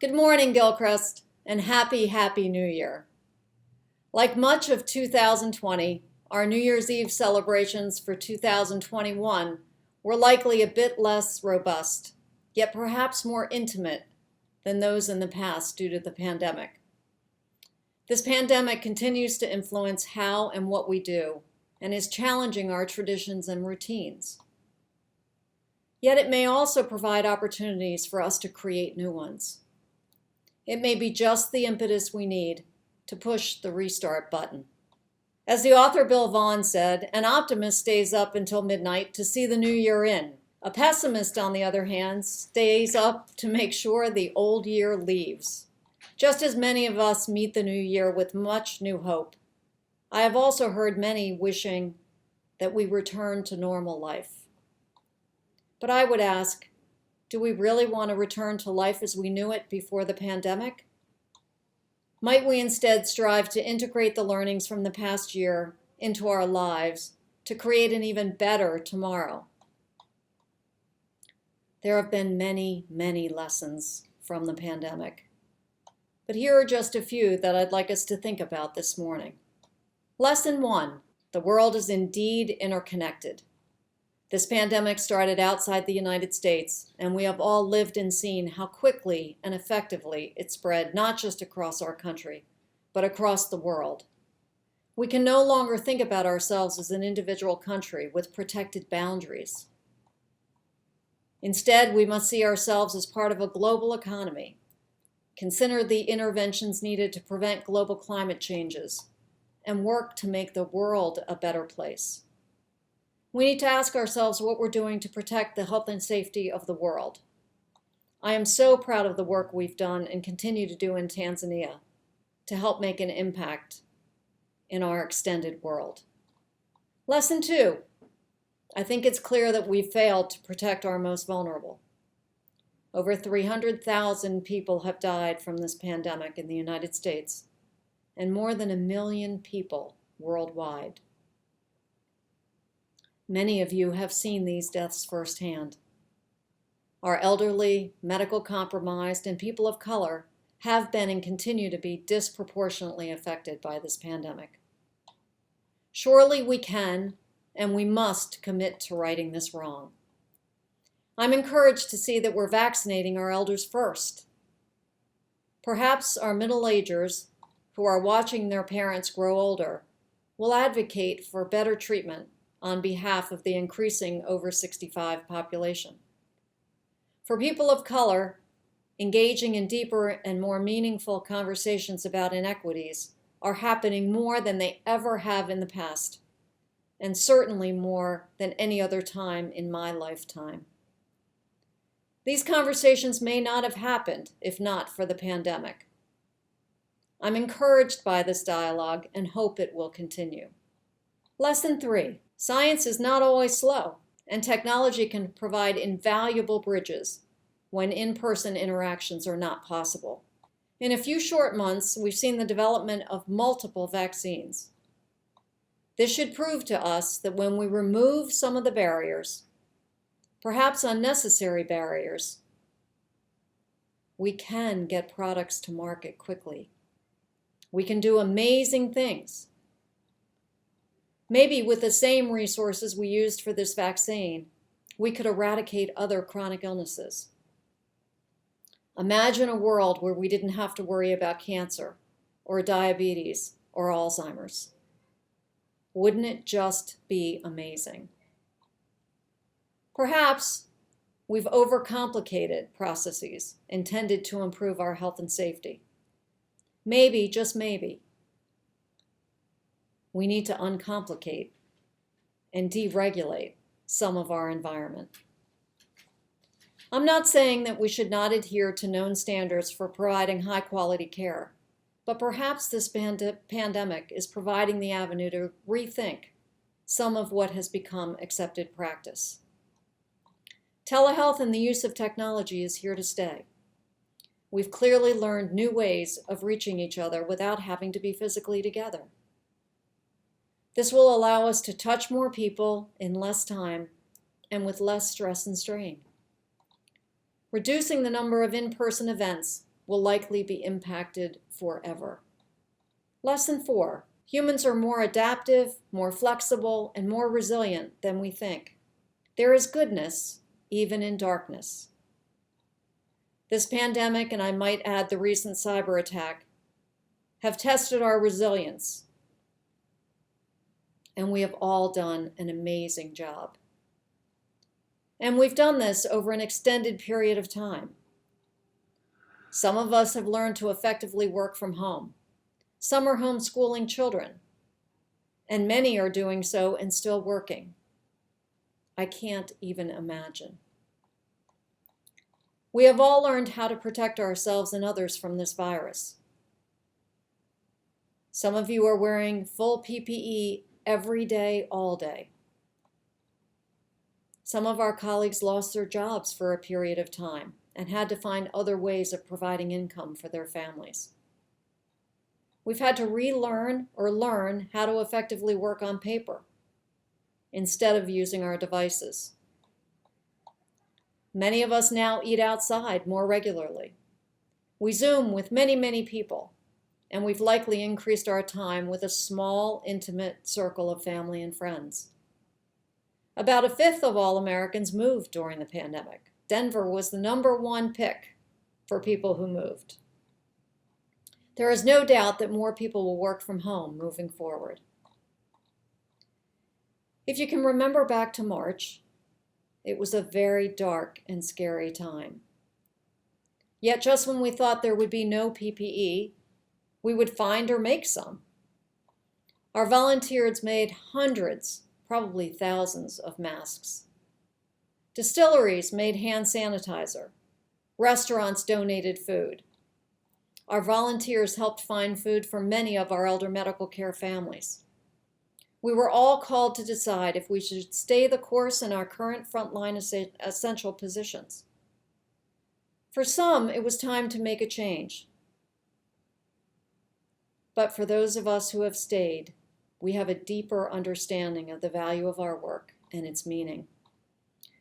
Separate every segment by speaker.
Speaker 1: Good morning, Gilchrist, and happy New Year. Like much of 2020, our New Year's Eve celebrations for 2021 were likely a bit less robust, yet perhaps more intimate than those in the past due to the pandemic. This pandemic continues to influence how and what we do, and is challenging our traditions and routines. Yet it may also provide opportunities for us to create new ones. It may be just the impetus we need to push the restart button. As the author Bill Vaughan said, an optimist stays up until midnight to see the new year in. A pessimist, on the other hand, stays up to make sure the old year leaves. Just as many of us meet the new year with much new hope, I have also heard many wishing that we return to normal life. But I would ask, do we really want to return to life as we knew it before the pandemic? Might we instead strive to integrate the learnings from the past year into our lives to create an even better tomorrow? There have been many lessons from the pandemic, but here are just a few that I'd like us to think about this morning. Lesson 1, the world is indeed interconnected. This pandemic started outside the United States, and we have all lived and seen how quickly and effectively it spread, not just across our country, but across the world. We can no longer think about ourselves as an individual country with protected boundaries. Instead, we must see ourselves as part of a global economy, consider the interventions needed to prevent global climate changes, and work to make the world a better place. We need to ask ourselves what we're doing to protect the health and safety of the world. I am so proud of the work we've done and continue to do in Tanzania to help make an impact in our extended world. Lesson 2, I think it's clear that we've failed to protect our most vulnerable. Over 300,000 people have died from this pandemic in the United States, and more than 1 million people worldwide. Many of you have seen these deaths firsthand. Our elderly, medical compromised, and people of color have been and continue to be disproportionately affected by this pandemic. Surely we can and we must commit to righting this wrong. I'm encouraged to see that we're vaccinating our elders first. Perhaps our middle-agers who are watching their parents grow older will advocate for better treatment on behalf of the increasing over 65 population. For people of color, engaging in deeper and more meaningful conversations about inequities are happening more than they ever have in the past, and certainly more than any other time in my lifetime. These conversations may not have happened if not for the pandemic. I'm encouraged by this dialogue and hope it will continue. Lesson 3. Science is not always slow, and technology can provide invaluable bridges when in-person interactions are not possible. In a few short months, we've seen the development of multiple vaccines. This should prove to us that when we remove some of the barriers, perhaps unnecessary barriers, we can get products to market quickly. We can do amazing things. Maybe with the same resources we used for this vaccine, we could eradicate other chronic illnesses. Imagine a world where we didn't have to worry about cancer or diabetes or Alzheimer's. Wouldn't it just be amazing? Perhaps we've overcomplicated processes intended to improve our health and safety. Maybe, just maybe, we need to uncomplicate and deregulate some of our environment. I'm not saying that we should not adhere to known standards for providing high-quality care, but perhaps this pandemic is providing the avenue to rethink some of what has become accepted practice. Telehealth and the use of technology is here to stay. We've clearly learned new ways of reaching each other without having to be physically together. This will allow us to touch more people in less time and with less stress and strain. Reducing the number of in-person events will likely be impacted forever. Lesson 4. Humans are more adaptive, more flexible, and more resilient than we think. There is goodness even in darkness. This pandemic, and I might add the recent cyber attack, have tested our resilience, and we have all done an amazing job. And we've done this over an extended period of time. Some of us have learned to effectively work from home. Some are homeschooling children, and many are doing so and still working. I can't even imagine. We have all learned how to protect ourselves and others from this virus. Some of you are wearing full PPE every day, all day. Some of our colleagues lost their jobs for a period of time and had to find other ways of providing income for their families. We've had to relearn or learn how to effectively work on paper instead of using our devices. Many of us now eat outside more regularly. We Zoom with many, many people, and we've likely increased our time with a small, intimate circle of family and friends. About a fifth of all Americans moved during the pandemic. Denver was the #1 pick for people who moved. There is no doubt that more people will work from home moving forward. If you can remember back to March, it was a very dark and scary time. Yet just when we thought there would be no PPE, we would find or make some. Our volunteers made hundreds, probably thousands of masks. Distilleries made hand sanitizer. Restaurants donated food. Our volunteers helped find food for many of our elder medical care families. We were all called to decide if we should stay the course in our current frontline essential positions. For some, it was time to make a change. But for those of us who have stayed, we have a deeper understanding of the value of our work and its meaning.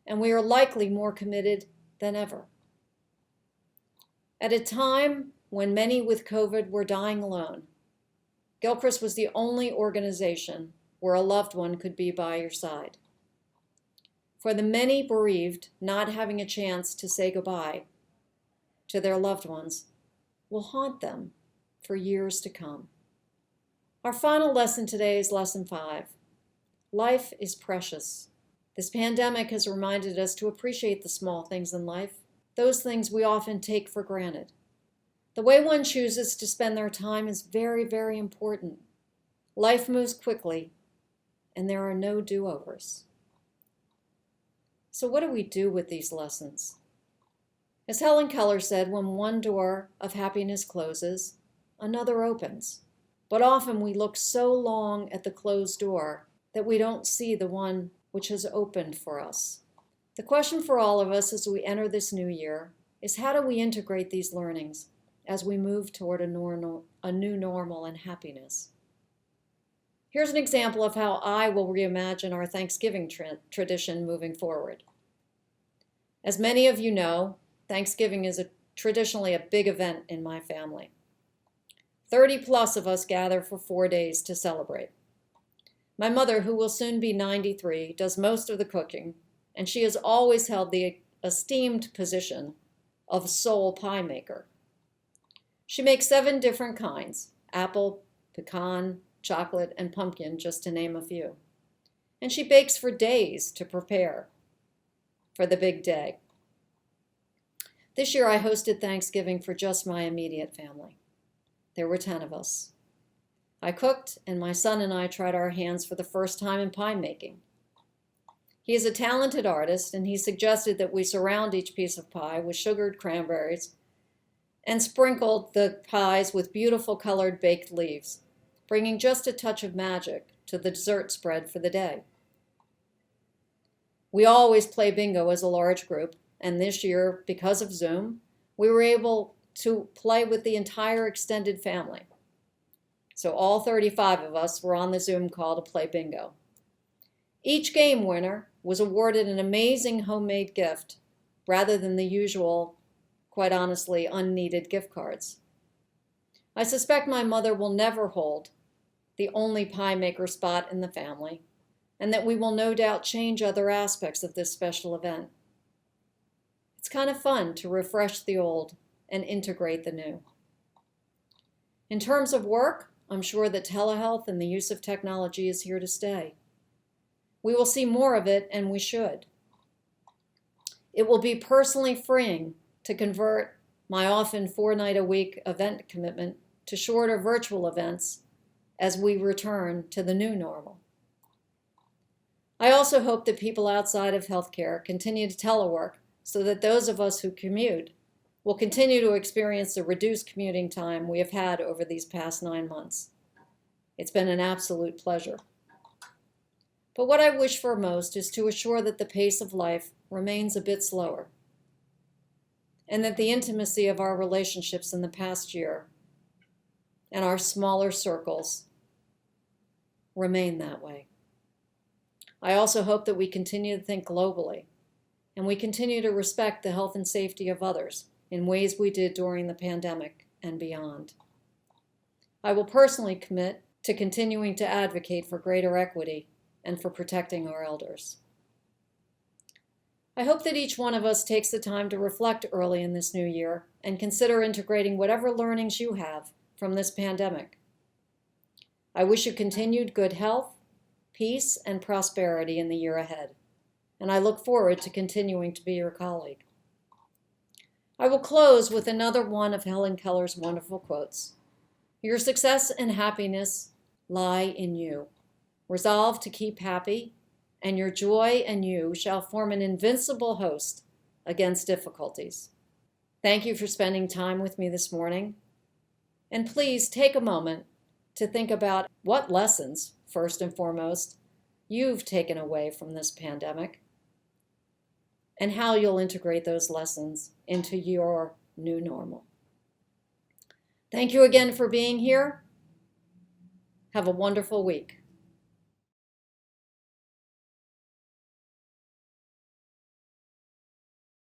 Speaker 1: And we are likely more committed than ever. At a time when many with COVID were dying alone, Gilchrist was the only organization where a loved one could be by your side. For the many bereaved, not having a chance to say goodbye to their loved ones will haunt them for years to come. Our final lesson today is lesson 5. Life is precious. This pandemic has reminded us to appreciate the small things in life, those things we often take for granted. The way one chooses to spend their time is very, very important. Life moves quickly, and there are no do-overs. So what do we do with these lessons? As Helen Keller said, when one door of happiness closes, another opens. But often we look so long at the closed door that we don't see the one which has opened for us. The question for all of us as we enter this new year is, how do we integrate these learnings as we move toward a new normal and happiness? Here's an example of how I will reimagine our Thanksgiving tradition moving forward. As many of you know, Thanksgiving is traditionally a big event in my family. 30 plus of us gather for 4 days to celebrate. My mother, who will soon be 93, does most of the cooking, and she has always held the esteemed position of sole pie maker. She makes 7 different kinds: apple, pecan, chocolate, and pumpkin, just to name a few. And she bakes for days to prepare for the big day. This year I hosted Thanksgiving for just my immediate family. There were 10 of us. I cooked, and my son and I tried our hands for the first time in pie making. He is a talented artist, and he suggested that we surround each piece of pie with sugared cranberries and sprinkled the pies with beautiful colored baked leaves, bringing just a touch of magic to the dessert spread for the day. We always play bingo as a large group, and this year, because of Zoom, we were able to play with the entire extended family. So all 35 of us were on the Zoom call to play bingo. Each game winner was awarded an amazing homemade gift rather than the usual quite honestly, unneeded gift cards. I suspect my mother will never hold the only pie maker spot in the family, and that we will no doubt change other aspects of this special event. It's kind of fun to refresh the old and integrate the new. In terms of work, I'm sure that telehealth and the use of technology is here to stay. We will see more of it, and we should. It will be personally freeing to convert my often 4-night-a-week event commitment to shorter virtual events as we return to the new normal. I also hope that people outside of healthcare continue to telework so that those of us who commute will continue to experience the reduced commuting time we have had over these past 9 months. It's been an absolute pleasure. But what I wish for most is to assure that the pace of life remains a bit slower, and that the intimacy of our relationships in the past year and our smaller circles remain that way. I also hope that we continue to think globally, and we continue to respect the health and safety of others in ways we did during the pandemic and beyond. I will personally commit to continuing to advocate for greater equity and for protecting our elders. I hope that each one of us takes the time to reflect early in this new year and consider integrating whatever learnings you have from this pandemic. I wish you continued good health, peace, and prosperity in the year ahead, and I look forward to continuing to be your colleague. I will close with another one of Helen Keller's wonderful quotes. Your success and happiness lie in you. Resolve to keep happy, and your joy and you shall form an invincible host against difficulties. Thank you for spending time with me this morning. And please take a moment to think about what lessons, first and foremost, you've taken away from this pandemic, and how you'll integrate those lessons into your new normal. Thank you again for being here. Have a wonderful week.